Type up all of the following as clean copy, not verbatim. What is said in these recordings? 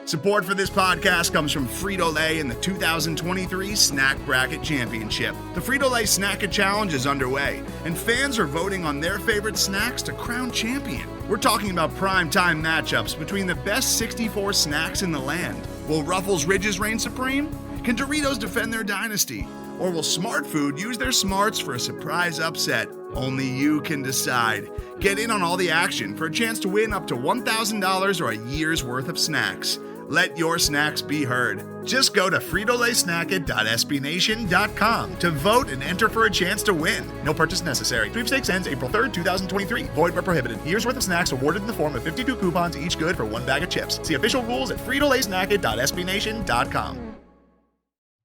Support for this podcast comes from Frito-Lay in the 2023 Snack Bracket Championship. The Frito-Lay Snack-It Challenge is underway, and fans are voting on their favorite snacks to crown champion. We're talking about prime-time matchups between the best 64 snacks in the land. Will Ruffles Ridges reign supreme? Can Doritos defend their dynasty? Or will Smart Food use their smarts for a surprise upset? Only you can decide. Get in on all the action for a chance to win up to $1,000 or a year's worth of snacks. Let your snacks be heard. Just go to fritolaysnacket.sbnation.com to vote and enter for a chance to win. No purchase necessary. Sweepstakes ends April 3rd, 2023. Void where prohibited. Year's worth of snacks awarded in the form of 52 coupons, each good for one bag of chips. See official rules at fritolaysnacket.sbnation.com.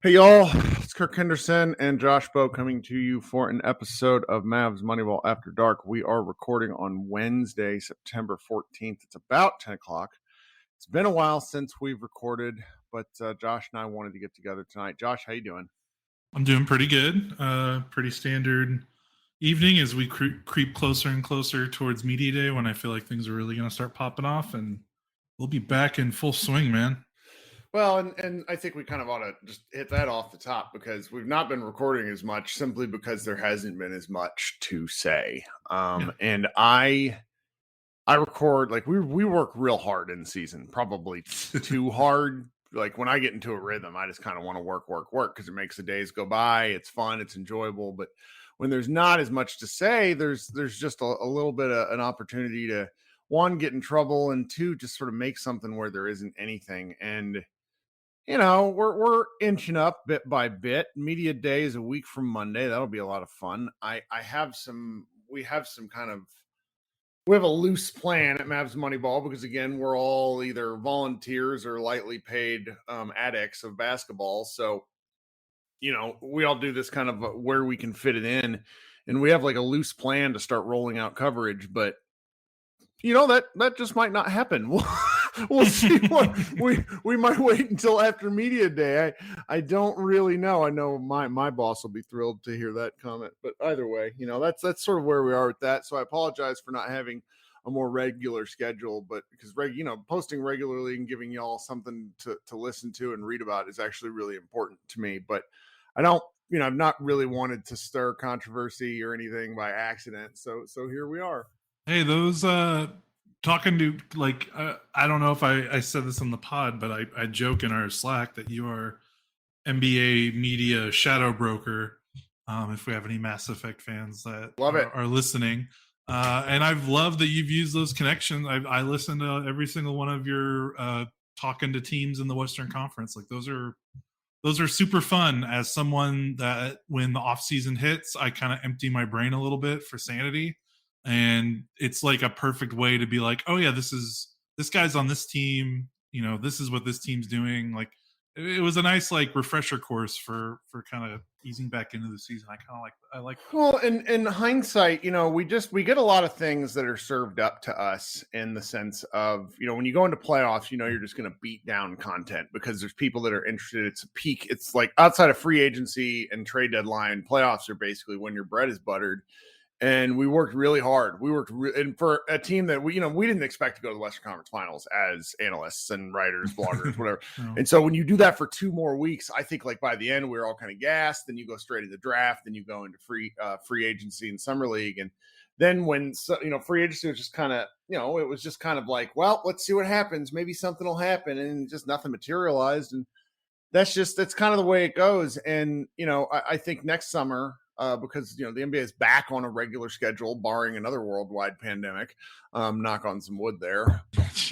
Hey y'all, it's Kirk Henderson and Josh Bowe coming to you for an episode of Mavs Moneyball After Dark. We are recording on Wednesday, September 14th. It's about 10 o'clock. It's been a while since we've recorded, but Josh and I wanted to get together tonight. Josh, how you doing? I'm doing pretty good. Pretty standard evening as we creep closer and closer towards Media Day when I feel like things are really going to start popping off, and we'll be back in full swing, man. Well, and I think we kind of ought to just hit that off the top because we've not been recording as much simply because there hasn't been as much to say. And I record, like we work real hard in the season, probably too hard. Like when I get into a rhythm, I just kind of want to work because it makes the days go by. It's fun, it's enjoyable. But when there's not as much to say, there's just a little bit of an opportunity to, one, get in trouble, and two, just sort of make something where there isn't anything. And you know, we're inching up bit by bit. Media Day is a week from Monday. That'll be a lot of fun. We have a loose plan at Mavs Moneyball because, again, we're all either volunteers or lightly paid addicts of basketball. So, you know, we all do this kind of where we can fit it in. And we have like a loose plan to start rolling out coverage. But, you know, that just might not happen. We'll see what we might wait until after Media Day. I don't really know. I know my boss will be thrilled to hear that comment, but either way, you know, that's sort of where we are with that. So I apologize for not having a more regular schedule, but because posting regularly and giving y'all something to listen to and read about is actually really important to me. But I don't, I've not really wanted to stir controversy or anything by accident. So here we are. Hey, those talking to, like, I don't know if I said this on the pod, but I joke in our Slack that you are NBA media shadow broker. If we have any Mass Effect fans that are listening, and I've loved that you've used those connections. I listen to every single one of your talking to teams in the Western Conference. Like those are super fun. As someone that when the off season hits, I kind of empty my brain a little bit for sanity. And it's like a perfect way to be like, oh yeah, this guy's on this team. You know, this is what this team's doing. Like it was a nice like refresher course for kind of easing back into the season. I like. Well, in hindsight, we get a lot of things that are served up to us in the sense of, when you go into playoffs, you're just going to beat down content because there's people that are interested. It's a peak. It's like outside of free agency and trade deadline, playoffs are basically when your bread is buttered. And we worked really hard. And for a team that we didn't expect to go to the Western Conference Finals as analysts and writers, bloggers, whatever. No. And so when you do that for 2 more weeks, I think like by the end we were all kind of gassed. Then you go straight to the draft, then you go into free agency and summer league, and then when free agency was just kind of it was just kind of like, well, let's see what happens. Maybe something will happen, and just nothing materialized. And that's kind of the way it goes. And I think next summer. Because the NBA is back on a regular schedule, barring another worldwide pandemic. Knock on some wood there.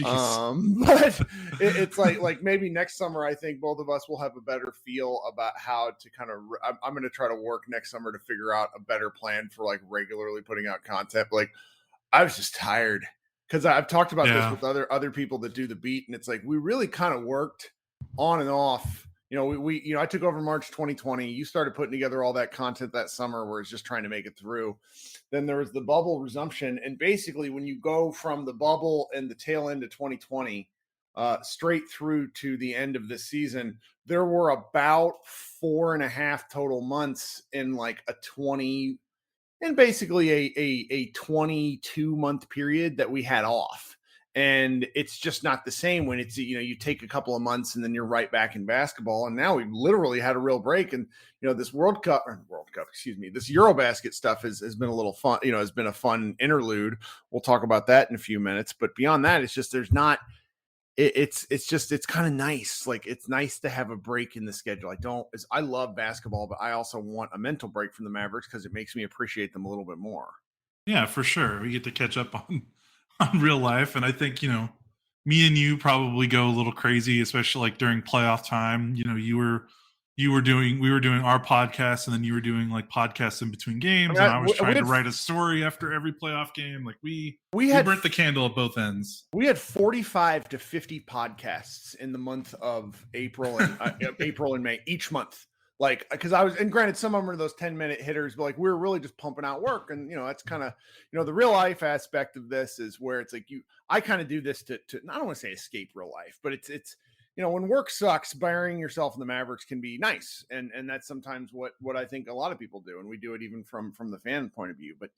But it's like maybe next summer, I think both of us will have a better feel about how to kind of. I'm going to try to work next summer to figure out a better plan for like regularly putting out content. Like I was just tired because I've talked about this with other people that do the beat, and it's like we really kind of worked on and off. I took over March 2020. You started putting together all that content that summer where it's just trying to make it through. Then there was the bubble resumption. And basically when you go from the bubble and the tail end of 2020 straight through to the end of this season, there were about 4.5 total months in like a 20 and basically a 22 month period that we had off. And it's just not the same when it's, you take a couple of months and then you're right back in basketball. And now we've literally had a real break. And, this this EuroBasket stuff has been a little fun, has been a fun interlude. We'll talk about that in a few minutes. But beyond that, it's just, there's not, it's kind of nice. Like, it's nice to have a break in the schedule. I love basketball, but I also want a mental break from the Mavericks because it makes me appreciate them a little bit more. Yeah, for sure. We get to catch up on real life. And I think, me and you probably go a little crazy, especially like during playoff time. We were doing our podcast, and then you were doing like podcasts in between games. And I was trying to write a story after every playoff game. Like we burnt the candle at both ends. We had 45 to 50 podcasts in the month of April and May each month. Like, because and granted, some of them are those 10-minute hitters, but like, we're really just pumping out work. And, that's kind of, the real life aspect of this is where it's like I kind of do this to I don't want to say escape real life, but it's, when work sucks, burying yourself in the Mavericks can be nice. And that's sometimes what I think a lot of people do. And we do it even from the fan point of view. But,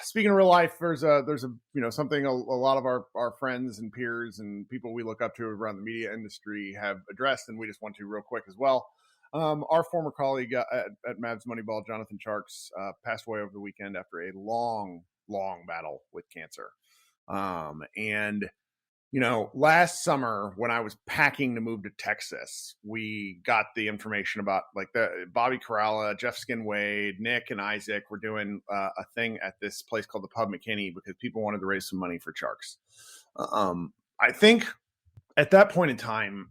speaking of real life, there's something a lot of our friends and peers and people we look up to around the media industry have addressed, and we just want to real quick as well. Our former colleague at Mavs Moneyball, Jonathan Tjarks, passed away over the weekend after a long, long battle with cancer. Last summer when I was packing to move to Texas, we got the information about like the Bobby Corrala, Jeff Skin Wade, Nick and Isaac were doing a thing at this place called the Pub McKinney because people wanted to raise some money for Tjarks. I think at that point in time,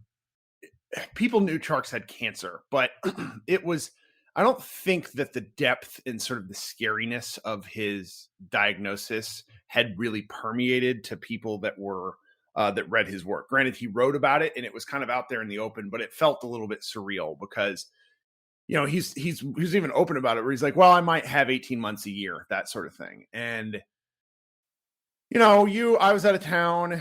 people knew Tjarks had cancer, but I don't think that the depth and sort of the scariness of his diagnosis had really permeated to people that were that read his work. Granted, he wrote about it and it was kind of out there in the open, but it felt a little bit surreal because, he's even open about it where he's like, well, I might have 18 months a year, that sort of thing. And, I was out of town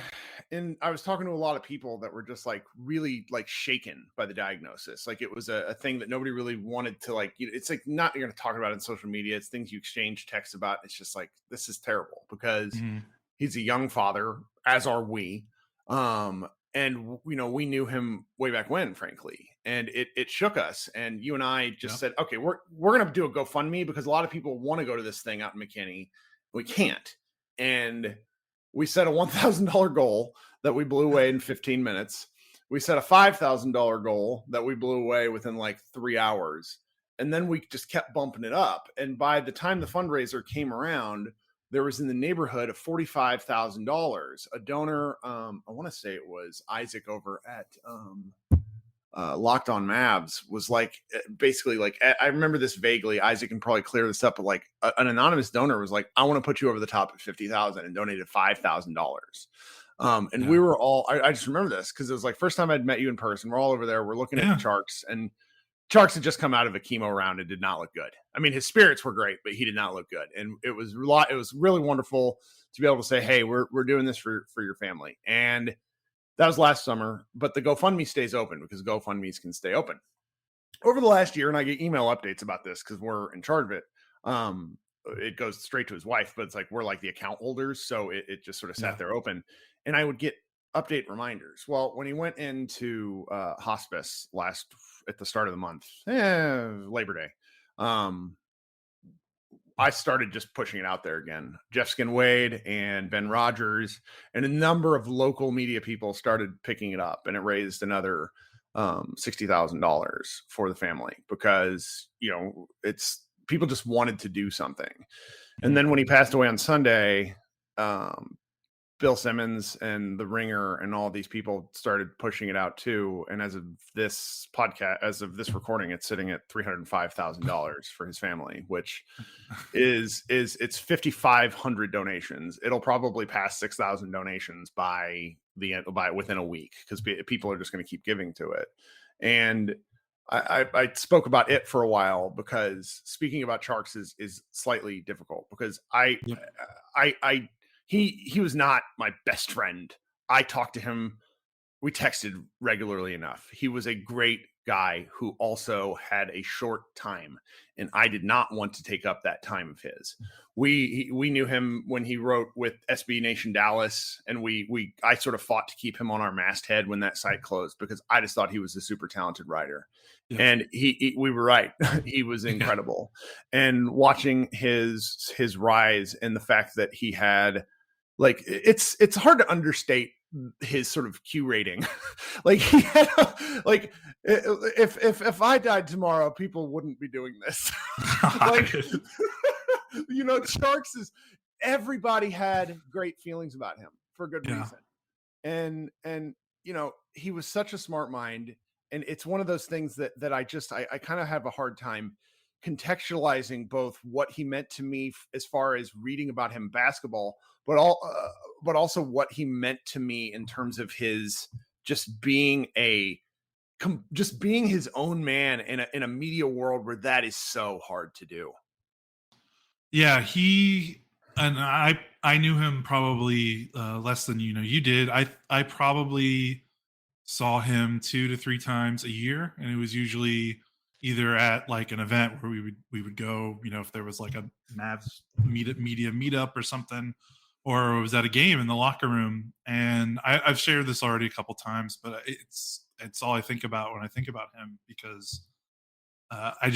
and I was talking to a lot of people that were just like really like shaken by the diagnosis. Like it was a thing that nobody really wanted to like, it's like not you're going to talk about it in social media. It's things you exchange texts about. It's just like, this is terrible because he's a young father, as are we. And we knew him way back when, frankly, and it shook us. And you and I just said, okay, we're going to do a GoFundMe because a lot of people want to go to this thing out in McKinney. We can't. And we set a $1,000 goal that we blew away in 15 minutes. We set a $5,000 goal that we blew away within like 3 hours. And then we just kept bumping it up. And by the time the fundraiser came around, there was in the neighborhood of $45,000. A donor, I want to say it was Isaac over at Locked On Mavs, was like basically like, I remember this vaguely. Isaac can probably clear this up, but like an anonymous donor was like, I want to put you over the top at 50,000 and donated $5,000. We were all, I just remember this because it was like first time I'd met you in person. We're all over there. We're looking at the Tjarks, and Tjarks had just come out of a chemo round and did not look good. I mean, his spirits were great, but he did not look good. And it was really wonderful to be able to say, hey, we're doing this for your family. And that was last summer, but the GoFundMe stays open because GoFundMes can stay open. Over the last year, and I get email updates about this because we're in charge of it. It goes straight to his wife, but it's like we're like the account holders. So it just sort of sat there open. And I would get update reminders. Well, when he went into hospice at the start of the month, Labor Day, I started just pushing it out there again. Jeff Skin Wade and Ben Rogers and a number of local media people started picking it up, and it raised another $60,000 for the family because, it's people just wanted to do something. And then when he passed away on Sunday, Bill Simmons and The Ringer and all these people started pushing it out too. And as of this podcast, as of this recording, it's sitting at $305,000 for his family, which it's 5,500 donations. It'll probably pass 6,000 donations by within a week because people are just going to keep giving to it. And I spoke about it for a while because speaking about Tjarks is slightly difficult because He was not my best friend. I talked to him. We texted regularly enough. He was a great guy who also had a short time, and I did not want to take up that time of his. We knew him when he wrote with SB Nation Dallas, and I sort of fought to keep him on our masthead when that site closed because I just thought he was a super talented writer. Yeah. And we were right. He was incredible. Yeah. And watching his rise and the fact that he had, like, it's hard to understate his sort of Q rating. Like, he had like, if I died tomorrow, people wouldn't be doing this. Like, you know, Tjarks is, everybody had great feelings about him for good reason. And, you know, he was such a smart mind. And it's one of those things that I kind of have a hard time contextualizing both what he meant to me as far as reading about him basketball, but also what he meant to me in terms of his just being his own man in a media world where that is so hard to do. Yeah, I knew him probably less than you did. I probably saw him 2 to 3 times a year, and it was usually either at like an event where we would go, you know, if there was like a Mavs media meetup or something, or it was at a game in the locker room. And I've shared this already a couple times, but it's all I think about when I think about him, because I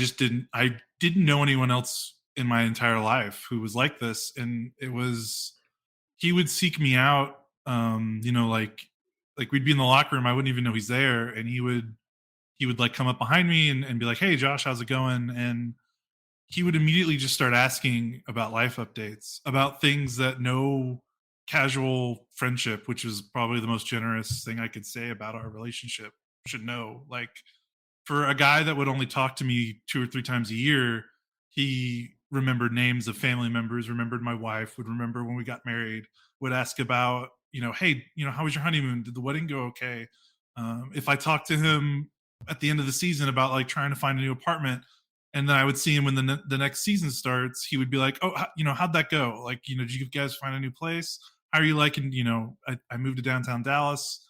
didn't know anyone else in my entire life who was like this. And he would seek me out, you know, like we'd be in the locker room, I wouldn't even know he's there, and he would like come up behind me and be like, "Hey Josh, how's it going?" And he would immediately just start asking about life updates, about things that no casual friendship, which is probably the most generous thing I could say about our relationship, should know. Like, for a guy that would only talk to me 2 or 3 times a year, he remembered names of family members, remembered my wife, would remember when we got married, would ask about, you know, hey, you know, how was your honeymoon? Did the wedding go okay? If I talked to him at the end of the season about like trying to find a new apartment, and then I would see him when the next season starts, he would be like, "Oh, you know, how'd that go? Like, you know, did you guys find a new place? How are you liking? You know, I moved to downtown Dallas.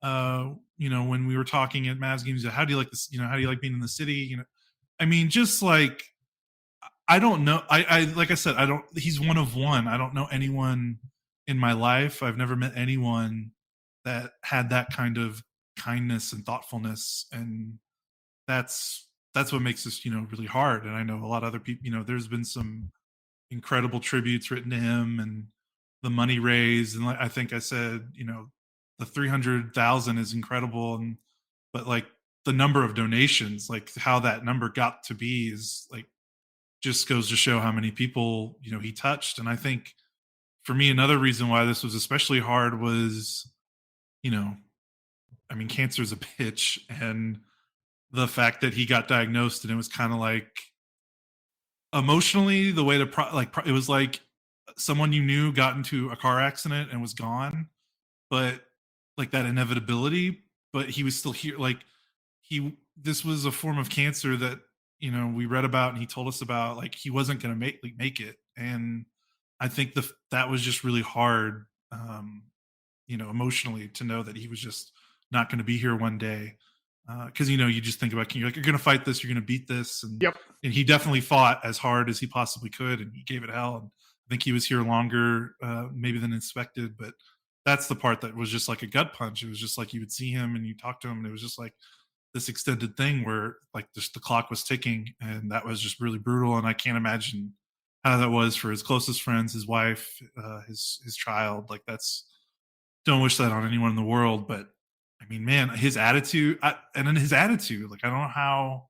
You know, when we were talking at Mavs games, how do you like this? You know, how do you like being in the city? You know, I mean, just like, I don't know. I like I said, he's one of one. I don't know anyone in my life. I've never met anyone that had that kind of kindness and thoughtfulness, and that's what makes this, you know, really hard. And I know a lot of other people, you know, there's been some incredible tributes written to him, and the money raised, and like, I think I said, you know, the 300,000 is incredible, but like the number of donations, like how that number got to be, is like, just goes to show how many people, you know, he touched. And I think for me, another reason why this was especially hard was, you know, I mean, cancer is a bitch, and the fact that he got diagnosed, and it was kind of like, emotionally, the way to it was like someone you knew got into a car accident and was gone, but like that inevitability, but he was still here. Like, this was a form of cancer that, you know, we read about and he told us about, like, he wasn't going to make it. And I think that was just really hard, you know, emotionally, to know that he was just not going to be here one day. Because, you know, you just think about, you're like, you're going to fight this, you're going to beat this. And, yep. And he definitely fought as hard as he possibly could, and he gave it hell. And I think he was here longer, maybe than expected. But that's the part that was just like a gut punch. It was just like, you would see him and you talk to him, and it was just like this extended thing where like just the clock was ticking, and that was just really brutal. And I can't imagine how that was for his closest friends, his wife, his child. Like, don't wish that on anyone in the world. But I mean, man, his attitude, like, I don't know how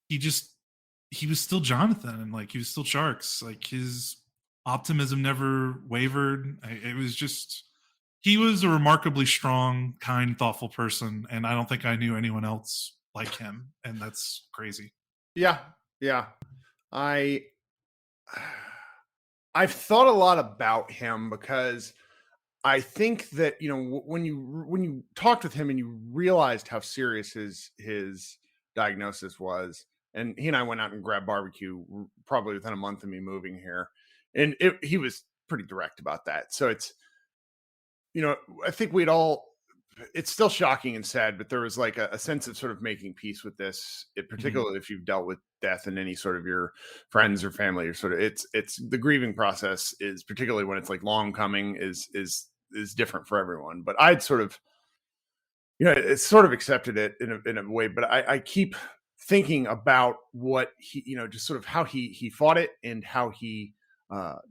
he was still Jonathan, and like, he was still Tjarks. Like, his optimism never wavered. It was just, he was a remarkably strong, kind, thoughtful person, and I don't think I knew anyone else like him, and that's crazy. Yeah. I've thought a lot about him, because I think that, you know, when you talked with him and you realized how serious his diagnosis was, and he and I went out and grabbed barbecue probably within a month of me moving here, and he was pretty direct about that. So it's, you know, I think we'd all it's still shocking and sad, but there was like a sense of sort of making peace with this, particularly if you've dealt with death in any sort of your friends or family, or sort of it's the grieving process is, particularly when it's like long coming, is different for everyone. But I'd sort of, it's sort of accepted it in a way, but I keep thinking about what he, just sort of how he fought it, and how he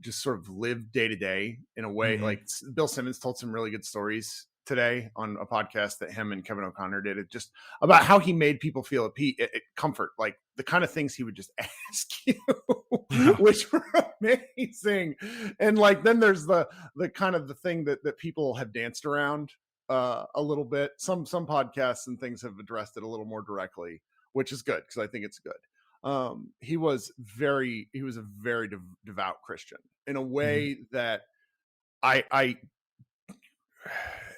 just sort of lived day to day in a way. Like Bill Simmons told some really good stories today on a podcast that him and Kevin O'Connor did, it just about how he made people feel at comfort, like the kind of things he would just ask you, which were amazing. And like, then there's the kind of the thing that people have danced around a little bit. Some podcasts and things have addressed it a little more directly, which is good, because I think it's good. He was a very devout Christian in a way that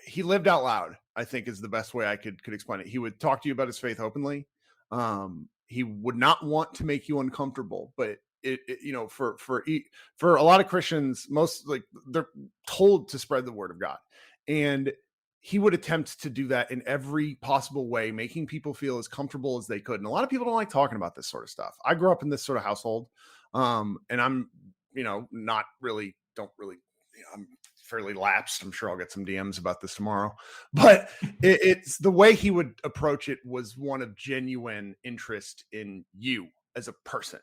he lived out loud, I think, is the best way I could explain it. He would talk to you about his faith openly. He would not want to make you uncomfortable, but for a lot of Christians, most, like, they're told to spread the word of God, and he would attempt to do that in every possible way, making people feel as comfortable as they could. And a lot of people don't like talking about this sort of stuff. I grew up in this sort of household, and I'm, not really, I'm fairly lapsed. I'm sure I'll get some DMs about this tomorrow, but it's the way he would approach it was one of genuine interest in you as a person.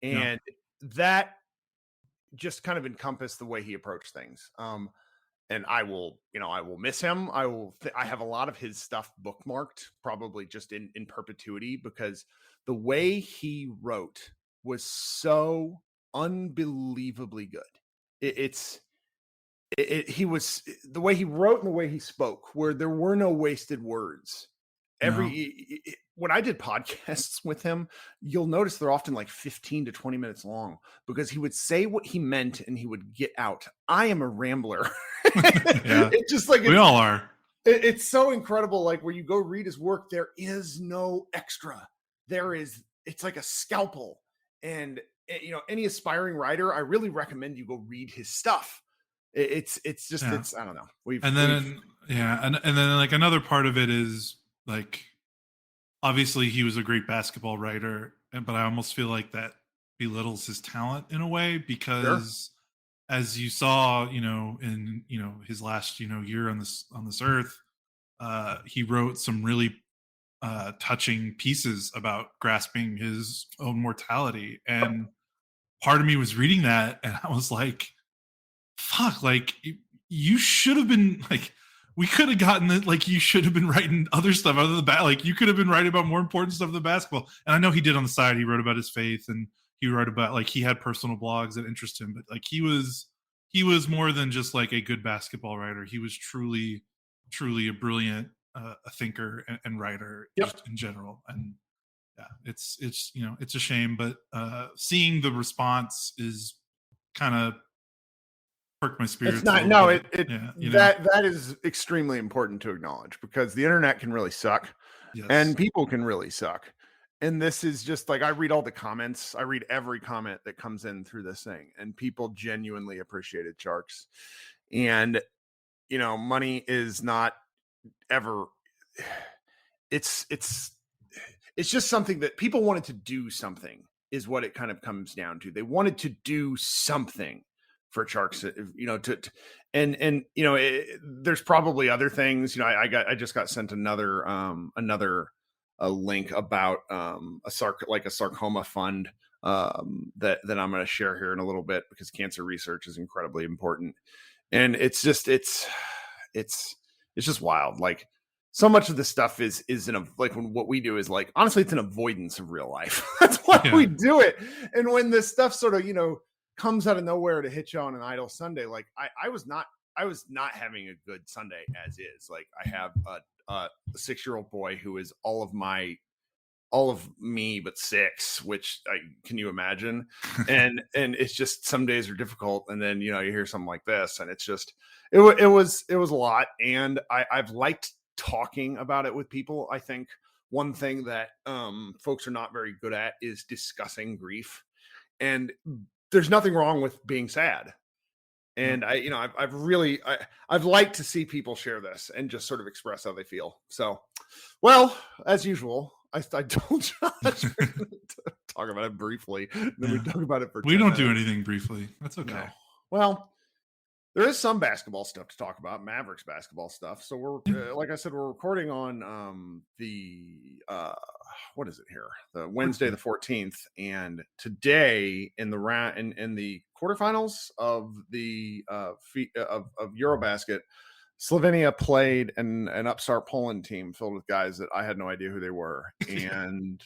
And that just kind of encompassed the way he approached things. And I will miss him. I have a lot of his stuff bookmarked, probably just in perpetuity, because the way he wrote was so unbelievably good. He was, the way he wrote and the way he spoke, where there were no wasted words. When I did podcasts with him, you'll notice they're often like 15 to 20 minutes long, because he would say what he meant and he would get out. I am a rambler. It's just like, we all are. It's so incredible. Like, where you go read his work, there is no extra. It's like a scalpel. And any aspiring writer, I really recommend you go read his stuff. It's just, it's, I don't know. And then like another part of it is, like, obviously he was a great basketball writer, but I almost feel like that belittles his talent in a way, because as you saw, in, his last, year on this earth, he wrote some really touching pieces about grasping his own mortality. And part of me was reading that and I was like, fuck, like, you should have been, like, we could have gotten it. Like, you should have been writing other stuff other than like, you could have been writing about more important stuff than basketball. And I know he did on the side. He wrote about his faith, and he wrote about, like, he had personal blogs that interest him, but like, he was more than just like a good basketball writer. He was truly a brilliant a thinker and writer just in general. And it's it's a shame, but seeing the response is kind of perk my spirits. It's not, no, that is extremely important to acknowledge, because the internet can really suck, and people can really suck. And this is just like, I read all the comments. I read every comment that comes in through this thing, and people genuinely appreciated Tjarks. And, money is not ever, it's just something that people wanted to do something, is what it kind of comes down to. They wanted to do something for Tjarks, there's probably other things. I just got sent another a link about a sarcoma fund that I'm going to share here in a little bit, because cancer research is incredibly important. And it's just wild. Like, so much of this stuff is when what we do is, like, honestly, it's an avoidance of real life. That's why we do it. And when this stuff sort of, comes out of nowhere to hit you on an idle Sunday, like, I was not having a good Sunday as is. Like, I have a 6-year-old boy who is all of me but 6, which can you imagine? and it's just, some days are difficult, and then you hear something like this, and it's just it was a lot. And I've liked talking about it with people. I think one thing that folks are not very good at is discussing grief. And there's nothing wrong with being sad. And I've liked to see people share this and just sort of express how they feel. So, well, as usual, I told Josh we're gonna talk about it briefly. Then we talk about it for. We 10 don't do minutes. anything briefly. That's okay. No. Well, there is some basketball stuff to talk about, Mavericks basketball stuff. So we're like I said, we're recording on the what is it here? The Wednesday the 14th, and today in the round in the quarterfinals of the of EuroBasket, Slovenia played an upstart Poland team filled with guys that I had no idea who they were, and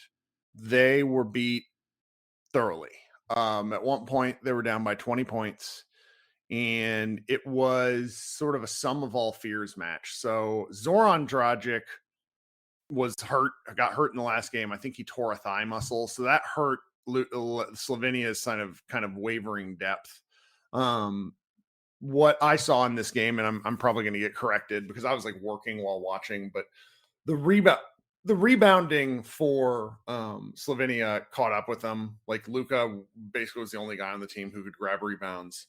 they were beat thoroughly. At one point, they were down by 20 points. And it was sort of a sum of all fears match. So Zoran Dragic got hurt in the last game. I think he tore a thigh muscle. So that hurt Slovenia's kind of wavering depth. What I saw in this game, and I'm probably going to get corrected because I was like working while watching, but the rebounding for Slovenia caught up with them. Like Luka basically was the only guy on the team who could grab rebounds.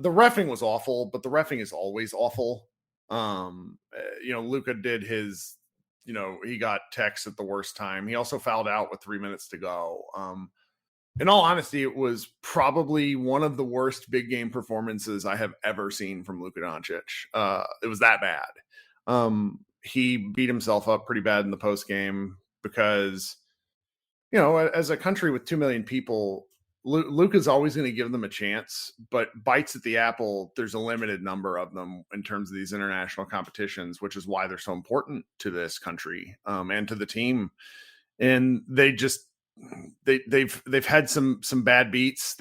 The reffing was awful, but the reffing is always awful. Luka did his, he got techs at the worst time. He also fouled out with 3 minutes to go. In all honesty, it was probably one of the worst big game performances I have ever seen from Luka Doncic. It was that bad. He beat himself up pretty bad in the post game because, as a country with 2 million people, Luka's always going to give them a chance, but bites at the apple, there's a limited number of them in terms of these international competitions, which is why they're so important to this country and to the team. And they've had some bad beats.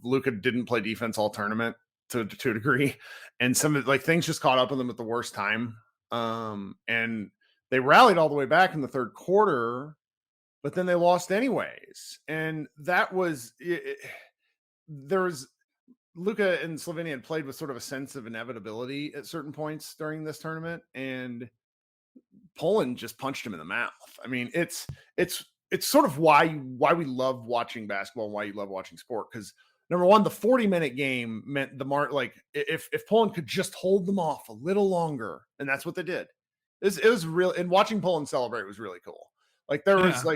Luka didn't play defense all tournament to a degree, and some of things just caught up with them at the worst time. And they rallied all the way back in the third quarter, but then they lost anyways. And that was Luka and Slovenia had played with sort of a sense of inevitability at certain points during this tournament, and Poland just punched him in the mouth. I mean, it's sort of why we love watching basketball and why you love watching sport. Because number one, the 40-minute game meant if Poland could just hold them off a little longer, and that's what they did. It was real, and watching Poland celebrate was really cool. Like there was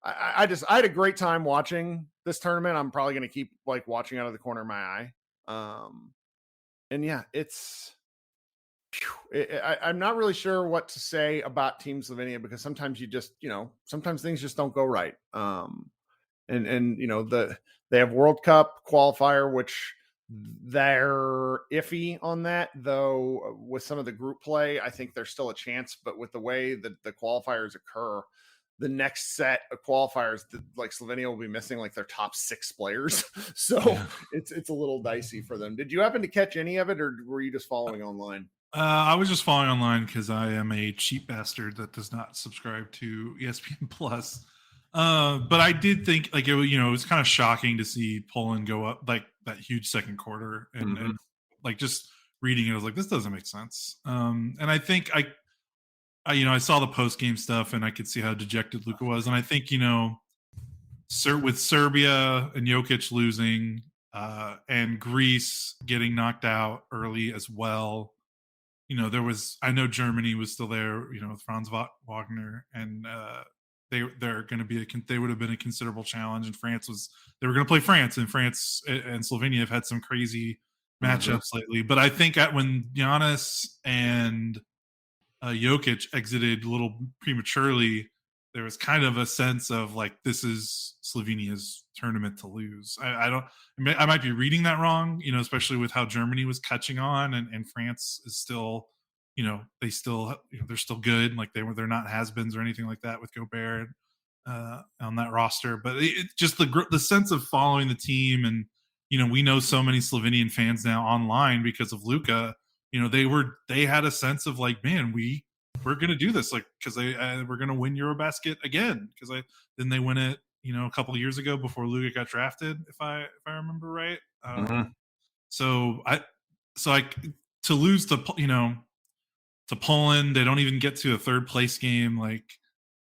I had a great time watching this tournament. I'm probably going to keep watching out of the corner of my eye. And yeah, I'm not really sure what to say about Team Slovenia because sometimes sometimes things just don't go right. They have World Cup qualifier, which they're iffy on that, though. With some of the group play, I think there's still a chance, but with the way that the qualifiers occur, the next set of qualifiers, Slovenia will be missing their top 6 players. So it's a little dicey for them. Did you happen to catch any of it, or were you just following online? I was just following online because I am a cheap bastard that does not subscribe to ESPN Plus. But I did think it was kind of shocking to see Poland go up that huge second quarter and just reading it, I was like, this doesn't make sense. And I think I saw the post game stuff and I could see how dejected Luka was. And I think, with Serbia and Jokic losing and Greece getting knocked out early as well, I know Germany was still there, with Franz Wagner, and they're going to be they would have been a considerable challenge. And they were going to play France, and France and Slovenia have had some crazy matchups lately. But I think when Giannis and Jokic exited a little prematurely, there was kind of a sense of this is Slovenia's tournament to lose. I might be reading that wrong, especially with how Germany was catching on and France is still, they're still good. They're not has-beens or anything like that with Gobert on that roster, but just the sense of following the team. And, we know so many Slovenian fans now online because of Luka. They had a sense of man, we're going to do this because we're going to win EuroBasket again because then they win it a couple of years ago before Luka got drafted, if I remember right. So to lose to Poland, they don't even get to a third place game.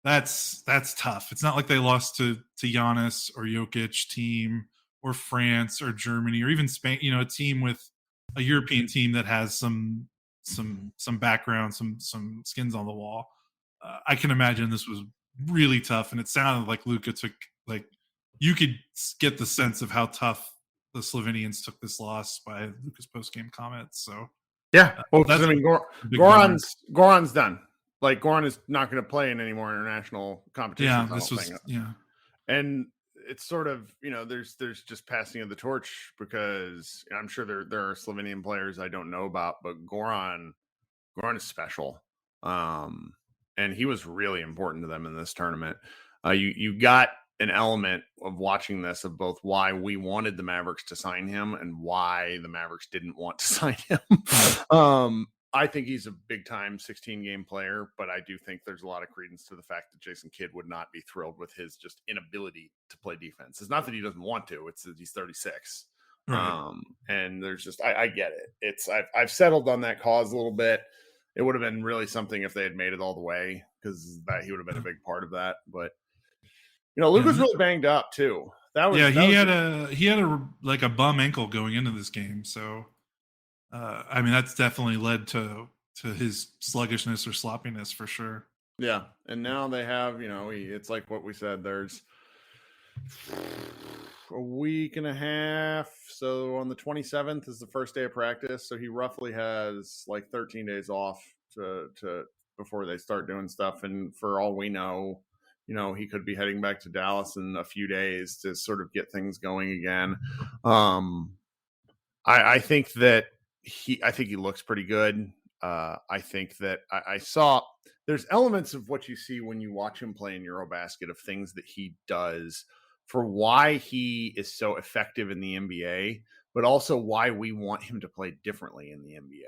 That's tough. It's not like they lost to Giannis or Jokic team or France or Germany or even Spain, a team with a European team that has some background, some skins on the wall. I can imagine this was really tough, and it sounded like Luka took like you could get the sense of how tough the Slovenians took this loss by Luka's post game comments. So yeah, well, that's I mean, a big bummer. Goran's done. Like Goran is not going to play in any more international competitions. Yeah, this was and it's sort of, there's just passing of the torch, because I'm sure there are Slovenian players I don't know about, but Goran is special. And he was really important to them in this tournament. You got an element of watching this of both why we wanted the Mavericks to sign him and why the Mavericks didn't want to sign him. I think he's a big time 16-game player, but I do think there's a lot of credence to the fact that Jason Kidd would not be thrilled with his just inability to play defense. It's not that he doesn't want to, it's that he's 36. Right. And there's just, I get it. I've settled on that cause a little bit. It would have been really something if they had made it all the way, because he would have been a big part of that. But Luka's really banged up too. He had a bum ankle going into this game, so I mean that's definitely led to his sluggishness or sloppiness for sure. Yeah, and now they have it's like what we said. There's a week and a half. So on the 27th is the first day of practice. So he roughly has like 13 days off to before they start doing stuff. And for all we know, he could be heading back to Dallas in a few days to sort of get things going again. I think that he looks pretty good. I think that I saw there's elements of what you see when you watch him play in EuroBasket of things that he does for why he is so effective in the NBA, but also why we want him to play differently in the NBA.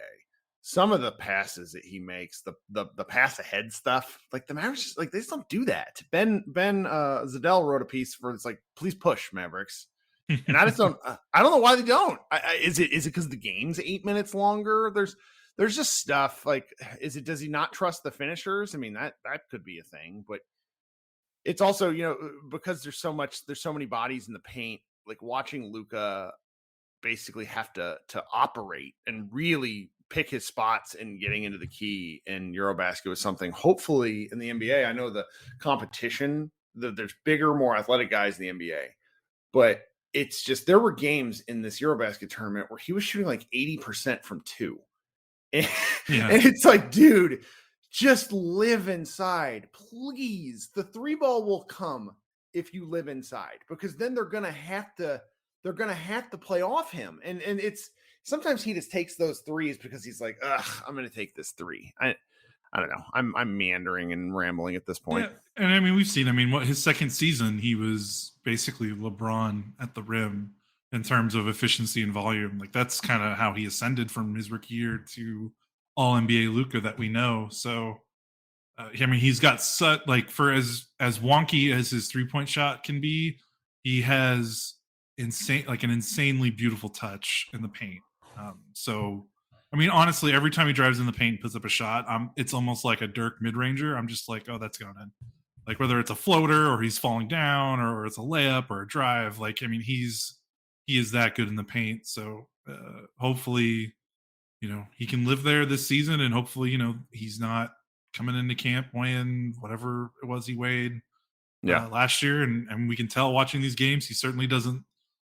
Some of the passes that he makes, the pass ahead stuff, like the Mavericks, like they just don't do that. Ben Zadell wrote a piece for it's like, please push Mavericks. And I just don't know why they don't. Is it because the game's 8 minutes longer? There's just stuff like, does he not trust the finishers? I mean, that could be a thing, but it's also, because there's so many bodies in the paint, like watching Luka basically have to operate and really pick his spots and getting into the key in EuroBasket was something. Hopefully in the NBA, I know the competition, there's bigger, more athletic guys in the NBA, but it's just, there were games in this EuroBasket tournament where he was shooting like 80% from two. And it's like, dude, just live inside, please. The three ball will come if you live inside, because then they're gonna have to play off him. And it's sometimes he just takes those threes because he's like, I'm gonna take this three. I don't know. I'm meandering and rambling at this point. Yeah. And I mean, we've seen. What his second season, he was basically LeBron at the rim in terms of efficiency and volume. Like that's kind of how he ascended from his rookie year to All NBA Luka that we know. So, he's got such for as wonky as his 3-point shot can be, he has an insanely beautiful touch in the paint. So, honestly, every time he drives in the paint and puts up a shot, it's almost like a Dirk mid-ranger. I'm just like, oh, that's going in. Like whether it's a floater or he's falling down or it's a layup or a drive. He is that good in the paint. So hopefully, he can live there this season, and hopefully, he's not coming into camp weighing whatever it was he weighed last year. And we can tell watching these games, he certainly doesn't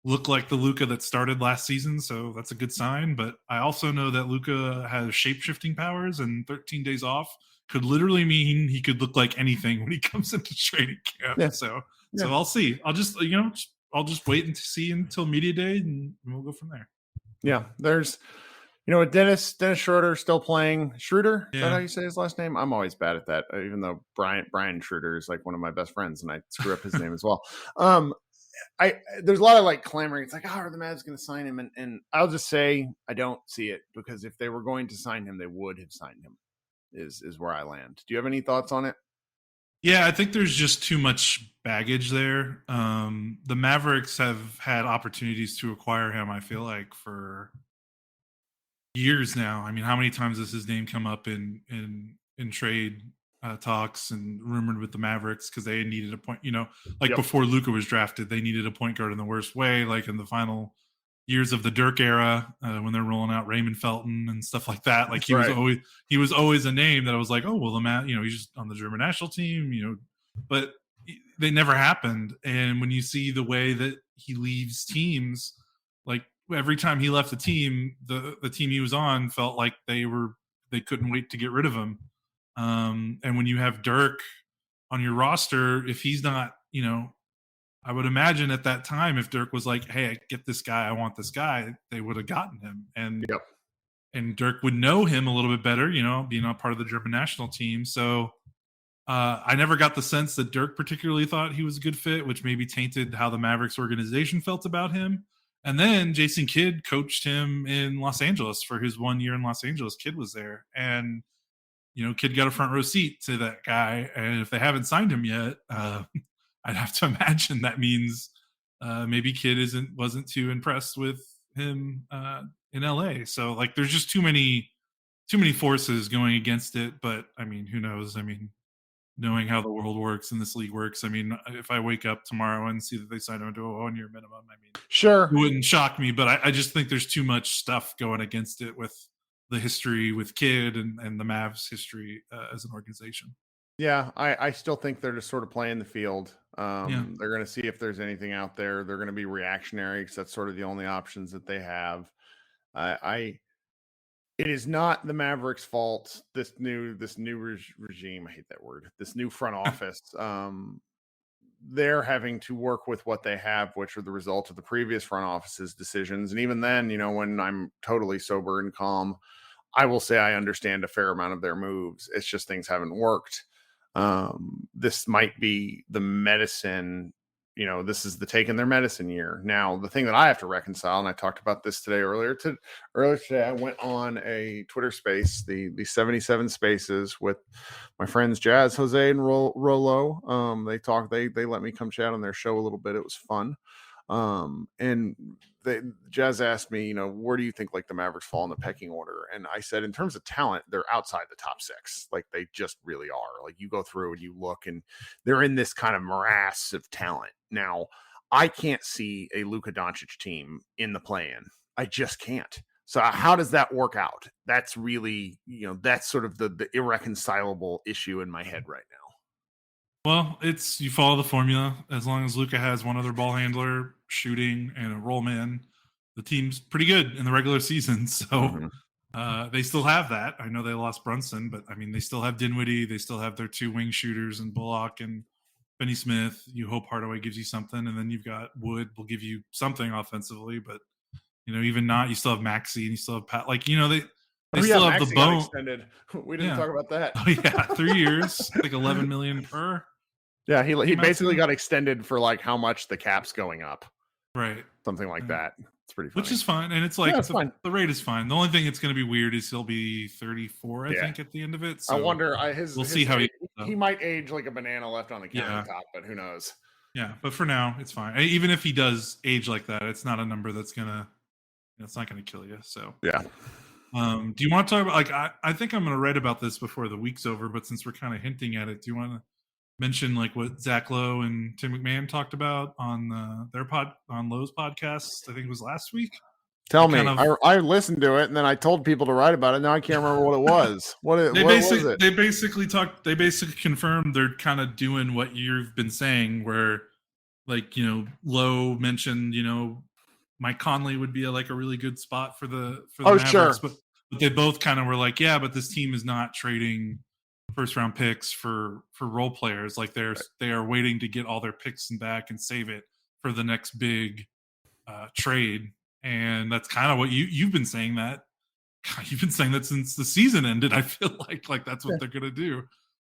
look like the Luka that started last season. So that's a good sign. But I also know that Luka has shape-shifting powers, and 13 days off could literally mean he could look like anything when he comes into training camp. Yeah. So I'll see. I'll just, I'll just wait and see until media day, and we'll go from there. Yeah. There's, Dennis Schroeder still playing. Schroeder? Is that how you say his last name? I'm always bad at that, even though Brian Schroeder is like one of my best friends, and I screw up his name as well. There's a lot of clamoring. It's like, are the Mavs going to sign him? And I'll just say I don't see it, because if they were going to sign him, they would have signed him. Is where I land. Do you have any thoughts on it? Yeah, I think there's just too much baggage there. The Mavericks have had opportunities to acquire him, I feel like, for years now. How many times has his name come up in trade talks and rumored with the Mavericks, because they needed a point, before Luka was drafted, they needed a point guard in the worst way, like in the final years of the Dirk era when they're rolling out Raymond Felton and stuff like that. Like Right. he was always a name that I was like, oh well, he's just on the German national team, but they never happened. And when you see the way that he leaves teams, like every time he left the team, the team he was on felt like they couldn't wait to get rid of him. And when you have Dirk on your roster, if he's not, I would imagine at that time, if Dirk was like, "Hey, I get this guy, I want this guy," they would have gotten him, Yep. and Dirk would know him a little bit better, being a part of the German national team. So I never got the sense that Dirk particularly thought he was a good fit, which maybe tainted how the Mavericks organization felt about him. And then Jason Kidd coached him in Los Angeles for his 1 year in Los Angeles. Kidd was there, and Kidd got a front row seat to that guy. And if they haven't signed him yet, I'd have to imagine that means maybe Kidd wasn't too impressed with him in LA. So like, there's just too many forces going against it. But I mean, who knows? I mean, knowing how the world works and this league works, I mean, if I wake up tomorrow and see that they signed him to a 1 year minimum, I mean, Sure, it wouldn't shock me. But I just think there's too much stuff going against it with the history with Kidd and the Mavs history as an organization. Yeah, I still think they're just sort of playing the field. Yeah. They're going to see if there's anything out there. They're going to be reactionary because that's sort of the only options that they have. It is not the Mavericks' fault. This new regime. I hate that word. This new front office. They're having to work with what they have, which are the result of the previous front office's decisions. And even then, when I'm totally sober and calm, I will say I understand a fair amount of their moves. It's just things haven't worked. This might be the medicine. This is the taking their medicine year. Now, the thing that I have to reconcile, and I talked about this today earlier today, I went on a Twitter space, the 77 spaces with my friends Jazz, Jose, and Rolo. They let me come chat on their show a little bit. It was fun. And Jazz asked me, where do you think like the Mavericks fall in the pecking order? And I said, in terms of talent, they're outside the top 6. Like they just really are. Like you go through and you look and they're in this kind of morass of talent. Now, I can't see a Luka Doncic team in the play-in. I just can't. So how does that work out? That's really, that's sort of the irreconcilable issue in my head right now. Well, you follow the formula. As long as Luka has one other ball handler, shooting, and a roll man, the team's pretty good in the regular season. So they still have that. I know they lost Brunson, but I mean, they still have Dinwiddie. They still have their 2 wing shooters and Bullock and Benny Smith. You hope Hardaway gives you something, and then you've got Wood will give you something offensively. But even not, you still have Maxey and you still have Pat. Like they still have Maxey the bone extended. We didn't talk about that. Oh yeah, 3 years, like 11 million per. Yeah, he basically got extended for like how much the cap's going up. Right. Something like that. It's pretty funny. Which is fine. And it's like fine. The rate is fine. The only thing that's going to be weird is he'll be 34, I think, at the end of it. So I wonder, we'll see how he might age like a banana left on the countertop, but who knows? Yeah, but for now, it's fine. Even if he does age like that, it's not a number that's it's not gonna kill you. So yeah. Do you want to talk about I think I'm gonna write about this before the week's over, but since we're kind of hinting at it, do you want to mention like what Zach Lowe and Tim McMahon talked about on on Lowe's podcast? I think it was last week. Tell me, I listened to it and then I told people to write about it. Now I can't remember what it was. What was it? They basically confirmed they're kind of doing what you've been saying, where like Lowe mentioned Mike Conley would be a really good spot for the Mavericks, sure. but they both kind of were like, yeah, but this team is not trading first round picks for role players. Like they are waiting to get all their picks back and save it for the next big trade. And that's kind of what you've been saying that. God, you've been saying that since the season ended. I feel like that's what they're gonna do.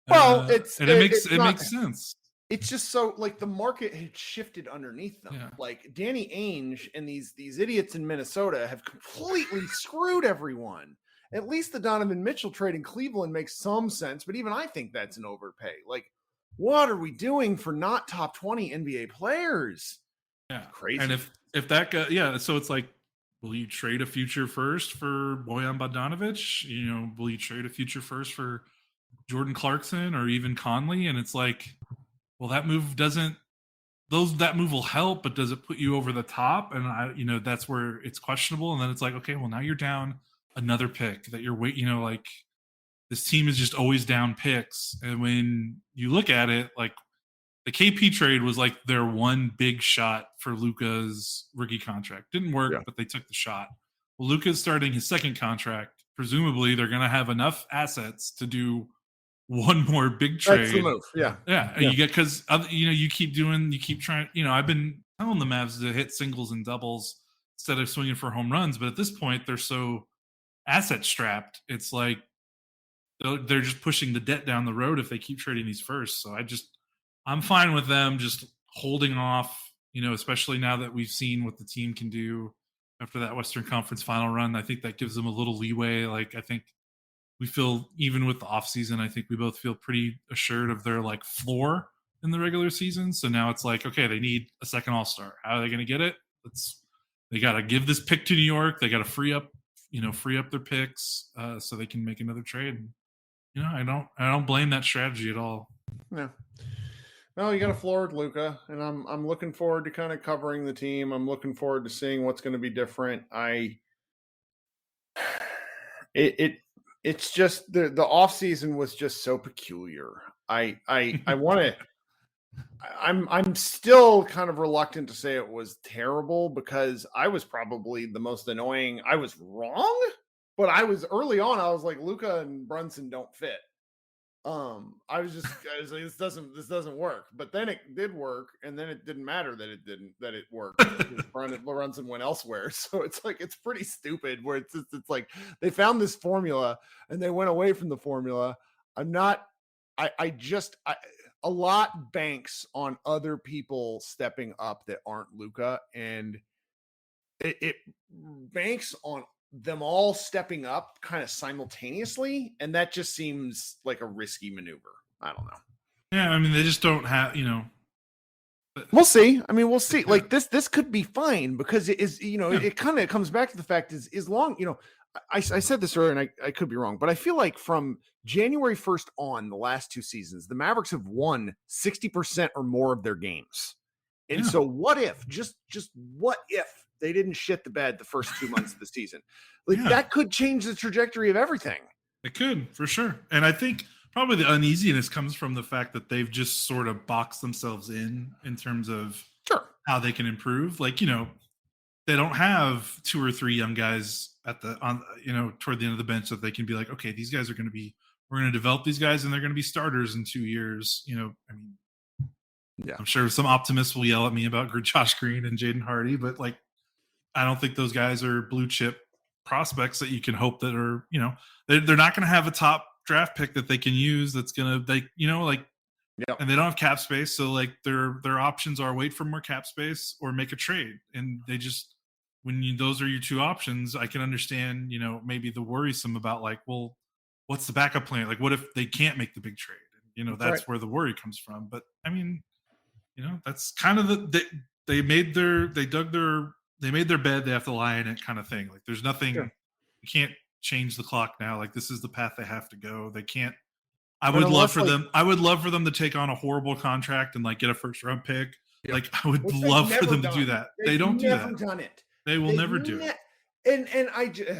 Well, it makes sense. It's just so like the market had shifted underneath them. Yeah. Like Danny Ainge and these idiots in Minnesota have completely screwed everyone. At least the Donovan Mitchell trade in Cleveland makes some sense, but even I think that's an overpay. Like, what are we doing for not top 20 NBA players? Yeah, crazy. And if that guy, so it's like, will you trade a future first for Bojan Bogdanovic? Will you trade a future first for Jordan Clarkson or even Conley? And it's like, well, that move doesn't that move will help, but does it put you over the top? And that's where it's questionable. And then it's like, okay, well, now you're down another pick that you're like this team is just always down picks. And when you look at it, like the KP trade was like their one big shot for Luka's rookie contract. Didn't work, but they took the shot. Well, Luka's starting his second contract. Presumably, they're going to have enough assets to do one more big trade. That's the move. Yeah. You get, because you keep trying. I've been telling the Mavs to hit singles and doubles instead of swinging for home runs. But at this point, they're so asset strapped. It's like they're just pushing the debt down the road if they keep trading these first. So I'm fine with them just holding off. Especially now that we've seen what the team can do after that Western Conference final run. I think that gives them a little leeway. Like, I think we feel, even with the offseason, I think we both feel pretty assured of their like floor in the regular season. So now it's like, okay, they need a second all-star. How are they going to get it? They got to give this pick to New York. They got to free up their picks so they can make another trade. I don't blame that strategy at all. No, you got a floor with Luka, and I'm looking forward to kind of covering the team. I'm looking forward to seeing what's going to be different. It's just the off season was just so peculiar. I want to. I'm still kind of reluctant to say it was terrible because I was probably the most annoying. I was wrong, but I was early on. I was like, Luka and Brunson don't fit. I was like, this doesn't work. But then it did work, and then it didn't matter that it worked because Brunson went elsewhere. So it's like, it's pretty stupid where it's like they found this formula and they went away from the formula. A lot banks on other people stepping up that aren't Luka, and it banks on them all stepping up kind of simultaneously, and that just seems like a risky maneuver. I don't know. Yeah, I mean, they just don't have, We'll see. I mean, we'll see. Like this could be fine because it is, it kind of comes back to the fact is long, I said this earlier and I could be wrong, but I feel like from January 1st on the last two seasons, the Mavericks have won 60% or more of their games. And so what if, just what if they didn't shit the bed the first 2 months of the season? Like that could change the trajectory of everything. It could, for sure. And I think probably the uneasiness comes from the fact that they've just sort of boxed themselves in terms of how they can improve. Like, they don't have two or three young guys toward the end of the bench that they can be like, okay, these guys we're going to develop these guys and they're going to be starters in 2 years. I'm sure some optimists will yell at me about Josh Green and Jaden Hardy, but like, I don't think those guys are blue chip prospects that you can hope that are, they're not going to have a top draft pick that they can use. That's going to, and they don't have cap space. So like their options are wait for more cap space or make a trade. And they just, those are your two options, I can understand, maybe the worrisome about like, well, what's the backup plan? Like, what if they can't make the big trade? That's where the worry comes from. But I mean, that's kind of they made their bed, they have to lie in it kind of thing. Like there's nothing, you can't change the clock now. Like this is the path they have to go. They can't, I would love for them to take on a horrible contract and like get a first round pick. Yep. Like I would love for them to do that. They don't do that. Done it. They will never do it. And I just,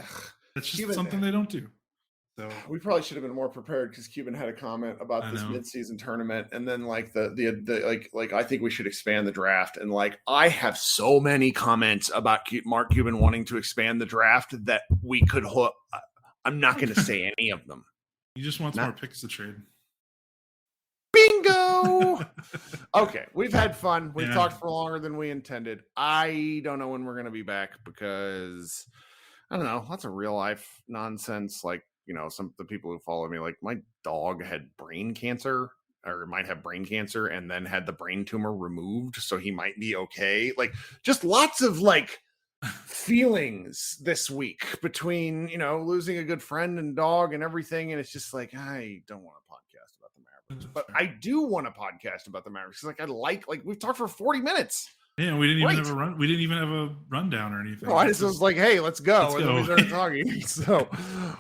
it's just Cuban, something they don't do. So we probably should have been more prepared because Cuban had a comment about this mid-season tournament, and then like the I think we should expand the draft, and like I have so many comments about Mark Cuban wanting to expand the draft that we could hook. I'm not going to say any of them. He just wants more picks to trade. Bingo. Okay, we've had fun. We've talked for longer than we intended. I don't know when we're going to be back because I don't know. Lots of real life nonsense. Like, some of the people who follow me, like my dog had brain cancer or might have brain cancer and then had the brain tumor removed. So he might be okay. Like just lots of like feelings this week between, losing a good friend and dog and everything. And it's just like, I don't want to podcast about the Mavericks, but I do want to podcast about the Mavericks. Like we've talked for 40 minutes. Yeah, we didn't even have a run. We didn't even have a rundown or anything. No, I just was like, "Hey, let's go," and then we started talking. So,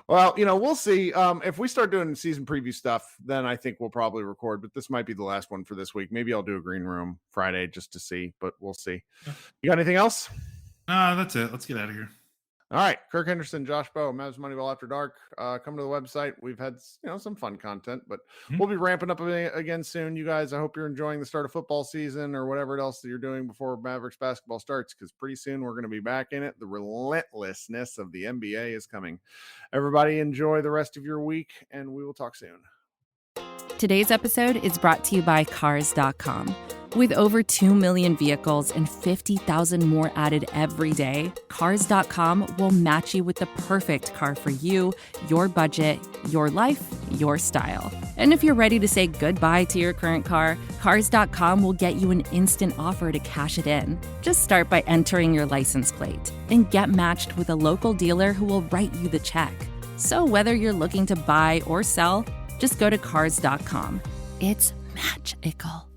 well, we'll see. If we start doing season preview stuff, then I think we'll probably record. But this might be the last one for this week. Maybe I'll do a green room Friday just to see. But we'll see. Yeah. You got anything else? That's it. Let's get out of here. All right, Kirk Henderson, Josh Bowe, Mavs Moneyball After Dark. Come to the website. We've had some fun content, but we'll be ramping up again soon. You guys, I hope you're enjoying the start of football season or whatever else that you're doing before Mavericks basketball starts, because pretty soon we're going to be back in it. The relentlessness of the NBA is coming. Everybody enjoy the rest of your week, and we will talk soon. Today's episode is brought to you by Cars.com. With over 2 million vehicles and 50,000 more added every day, Cars.com will match you with the perfect car for you, your budget, your life, your style. And if you're ready to say goodbye to your current car, Cars.com will get you an instant offer to cash it in. Just start by entering your license plate and get matched with a local dealer who will write you the check. So whether you're looking to buy or sell, just go to Cars.com. It's magical.